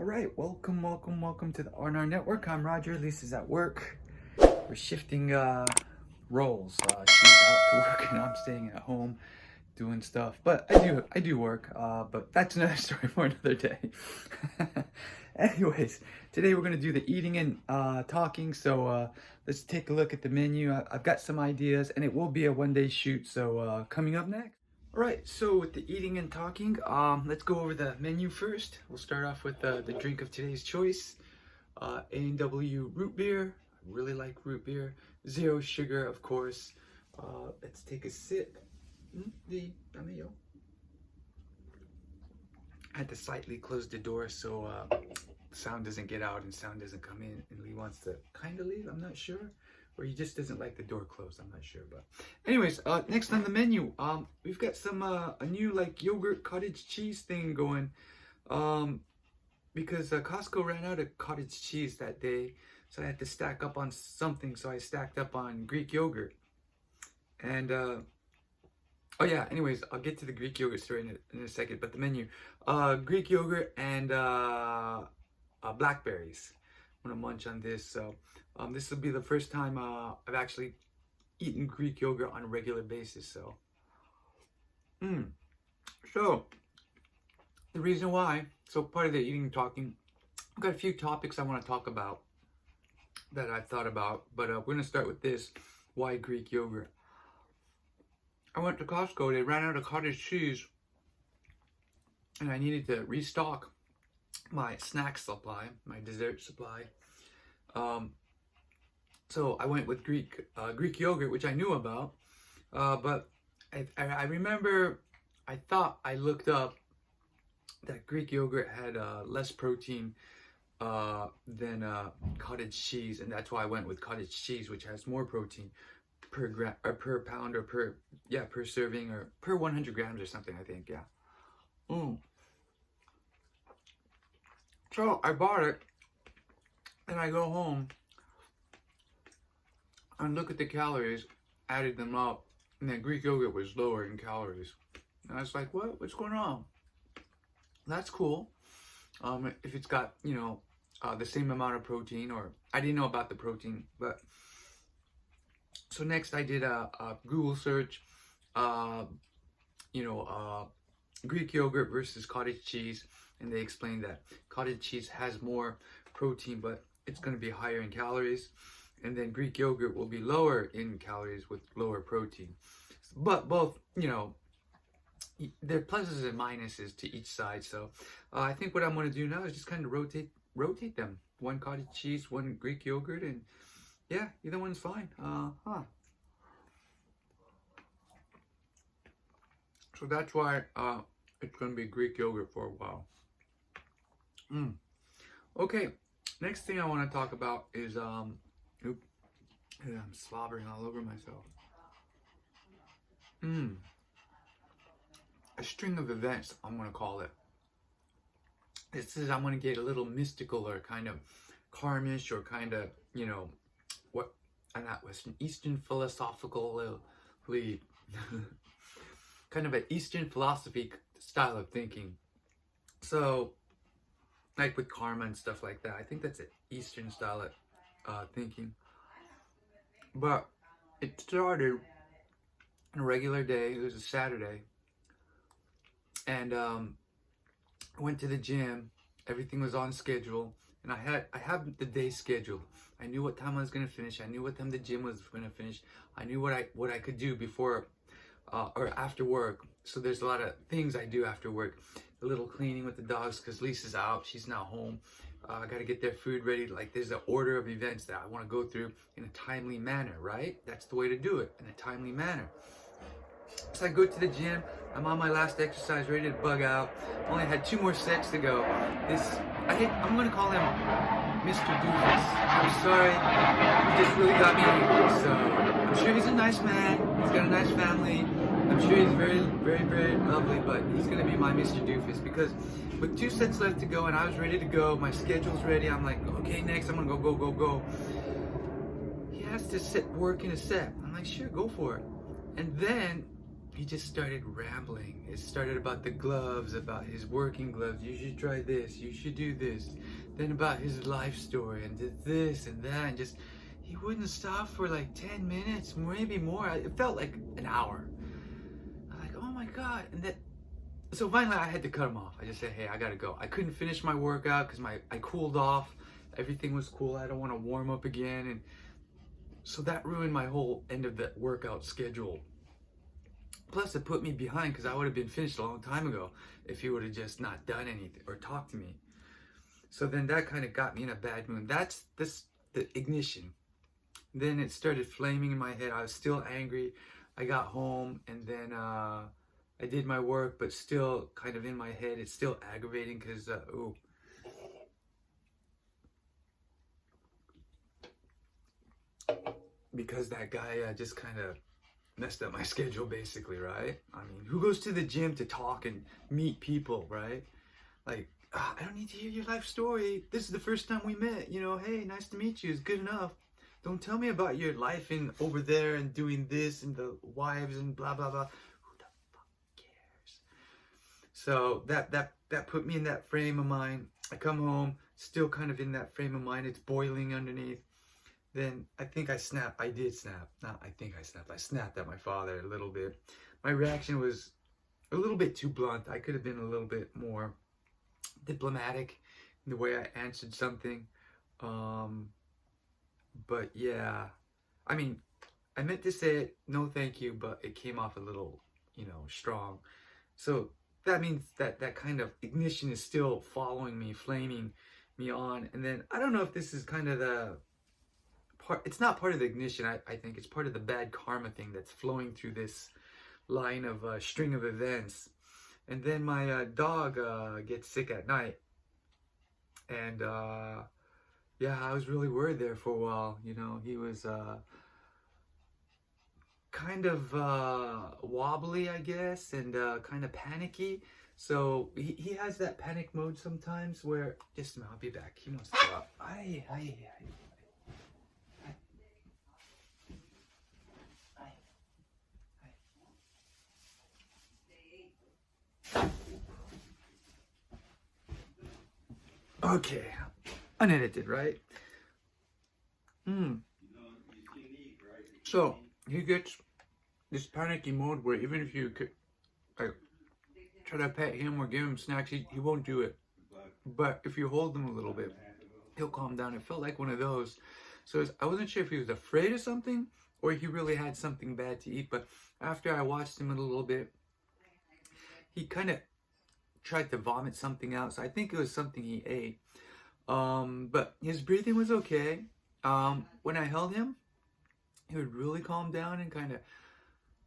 All right, welcome to the R&R Network. I'm Roger. Lisa's at work. We're shifting roles. She's out to work and I'm staying at home doing stuff. But I do work. But that's another story for another day. Anyways, today we're gonna do the eating and talking. So let's take a look at the menu. I've got some ideas, and it will be a one-day shoot. So coming up next. All right, so with the eating and talking, let's go over the menu first. We'll start off with the drink of today's choice, A&W root beer. I really like root beer. Zero sugar, of course. Let's take a sip. I had to slightly close the door so sound doesn't get out and sound doesn't come in, and Lee wants to kind of leave, I'm not sure. Or he just doesn't like the door closed, I'm not sure. But anyways, next on the menu, we've got some a new like yogurt cottage cheese thing going, because Costco ran out of cottage cheese that day, so I had to stack up on something. So I stacked up on Greek yogurt, and oh yeah, anyways, I'll get to the Greek yogurt story in a second. But the menu, Greek yogurt and blackberries. I'm gonna munch on this. So this will be the first time I've actually eaten Greek yogurt on a regular basis. So, so the reason why, so part of the eating and talking, I've got a few topics I want to talk about that I've thought about, but we're gonna start with this: why Greek yogurt? I went to Costco. They ran out of cottage cheese, and I needed to restock my snack supply, my dessert supply. So I went with Greek yogurt, which I knew about, but I remember I thought I looked up that Greek yogurt had less protein than cottage cheese, and that's why I went with cottage cheese, which has more protein per gram or per pound or per serving or per 100 grams or something, I think. So I bought it, and I go home and look at the calories, added them up, and then Greek yogurt was lower in calories. And I was like, what's going on? That's cool. If it's got, the same amount of protein, or I didn't know about the protein, but so next I did a Google search, Greek yogurt versus cottage cheese, and they explained that cottage cheese has more protein, but it's going to be higher in calories, and then Greek yogurt will be lower in calories with lower protein. But both, there are pluses and minuses to each side. So I think what I'm going to do now is just kind of rotate them. One cottage cheese, one Greek yogurt, and yeah, either one's fine. So that's why it's going to be Greek yogurt for a while. Okay, next thing I want to talk about is I'm slobbering all over myself. A string of events, I'm going to call it. I'm going to get a little mystical, or kind of karmish, or kind of, that was an Eastern philosophical, kind of an Eastern philosophy style of thinking. So, like with karma and stuff like that, I think that's an Eastern style of thinking. But it started on a regular day. It was a Saturday, and I went to the gym. Everything was on schedule, and I have the day scheduled. I knew what time I was gonna finish. I knew what time the gym was gonna finish. I knew what I could do before or after work. So there's a lot of things I do after work. A little cleaning with the dogs because Lisa's out. She's now home. I got to get their food ready. Like, there's an order of events that I want to go through in a timely manner, right? That's the way to do it, in a timely manner. So I go to the gym. I'm on my last exercise, ready to bug out. Only had 2 more sets to go. I'm going to call him Mr. Doofus. I'm sorry. He just really got me. So I'm sure he's a nice man. He's got a nice family. I'm sure he's very, very, very lovely, but he's going to be my Mr. Doofus, because with 2 sets left to go and I was ready to go, my schedule's ready, I'm like, okay, next I'm going to go. He has to work in a set. I'm like, sure, go for it. And then he just started rambling. It started about the gloves, about his working gloves. You should try this, you should do this. Then about his life story and did this and that, and just, he wouldn't stop for like 10 minutes, maybe more. It felt like an hour. I'm like, oh my God. And then, so finally I had to cut him off. I just said, hey, I gotta go. I couldn't finish my workout because I cooled off. Everything was cool. I don't want to warm up again. And so that ruined my whole end of the workout schedule. Plus, it put me behind because I would have been finished a long time ago if he would have just not done anything or talked to me. So then that kind of got me in a bad mood. That's the ignition. Then it started flaming in my head. I was still angry. I got home and then I did my work, but still kind of in my head. It's still aggravating because, because that guy just kind of messed up my schedule basically, right? I mean, who goes to the gym to talk and meet people, right? Like, I don't need to hear your life story. This is the first time we met, you know, hey, nice to meet you, it's good enough. Don't tell me about your life in over there and doing this and the wives and blah, blah, blah. Who the fuck cares? So that put me in that frame of mind. I come home, still kind of in that frame of mind. It's boiling underneath. Then I think I snapped. I did snap. Not I think I snapped. I snapped at my father a little bit. My reaction was a little bit too blunt. I could have been a little bit more diplomatic in the way I answered something. But yeah, I mean, I meant to say it, no thank you, but it came off a little, you know, strong. So that means that that kind of ignition is still following me, flaming me on. And then I don't know if this is kind of the part, it's not part of the ignition. I think it's part of the bad karma thing that's flowing through this line of string of events. And then my dog gets sick at night. And yeah, I was really worried there for a while. You know, he was kind of wobbly, I guess, and kind of panicky. So he has that panic mode sometimes where, just a minute, I'll be back. He wants to go up. Aye. Okay, unedited, right? So he gets this panicky mode where even if you could, like, try to pet him or give him snacks, he won't do it. But if you hold him a little bit, he'll calm down. It felt like one of those. So I wasn't sure if he was afraid of something or he really had something bad to eat. But after I watched him a little bit, he kind of tried to vomit something out. So I think it was something he ate. But his breathing was okay. When I held him, he would really calm down and kind of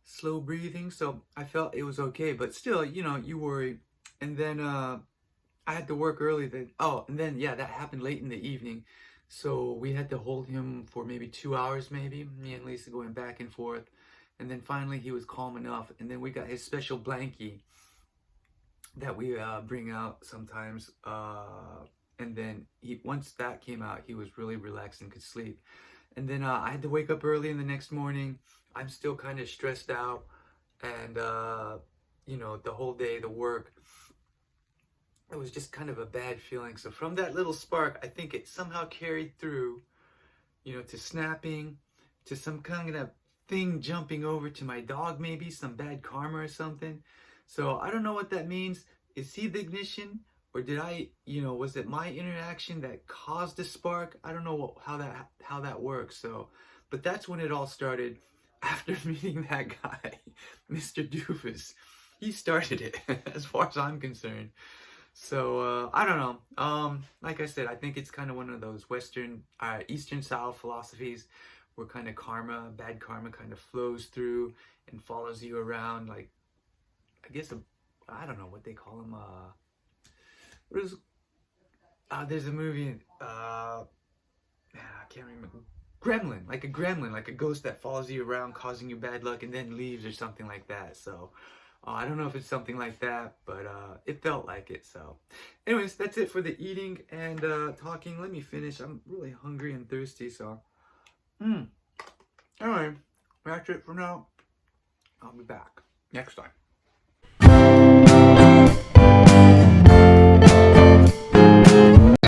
slow breathing. So I felt it was okay. But still, you know, you worry. And then I had to work early. And then, yeah, that happened late in the evening. So we had to hold him for maybe 2 hours, maybe. Me and Lisa going back and forth. And then finally he was calm enough. And then we got his special blankie that we bring out sometimes. And then once that came out, he was really relaxed and could sleep. And then I had to wake up early in the next morning. I'm still kind of stressed out. And, you know, the whole day, the work, it was just kind of a bad feeling. So from that little spark, I think it somehow carried through, you know, to snapping, to some kind of thing jumping over to my dog, maybe some bad karma or something. So I don't know what that means. Is he the ignition? Or did I, you know, was it my interaction that caused the spark? I don't know how that works. So, but that's when it all started. After meeting that guy, Mr. Doofus, he started it, as far as I'm concerned. So I don't know. Like I said, I think it's kind of one of those Western, Eastern style philosophies where kind of karma, bad karma, kind of flows through and follows you around. Like, I guess I don't know what they call them. There's a movie, I can't remember. Gremlin, like a ghost that follows you around, causing you bad luck and then leaves or something like that. So I don't know if it's something like that, but it felt like it. So anyways, that's it for the eating and talking. Let me finish. I'm really hungry and thirsty, so anyway, that's it for now. I'll be back. next time.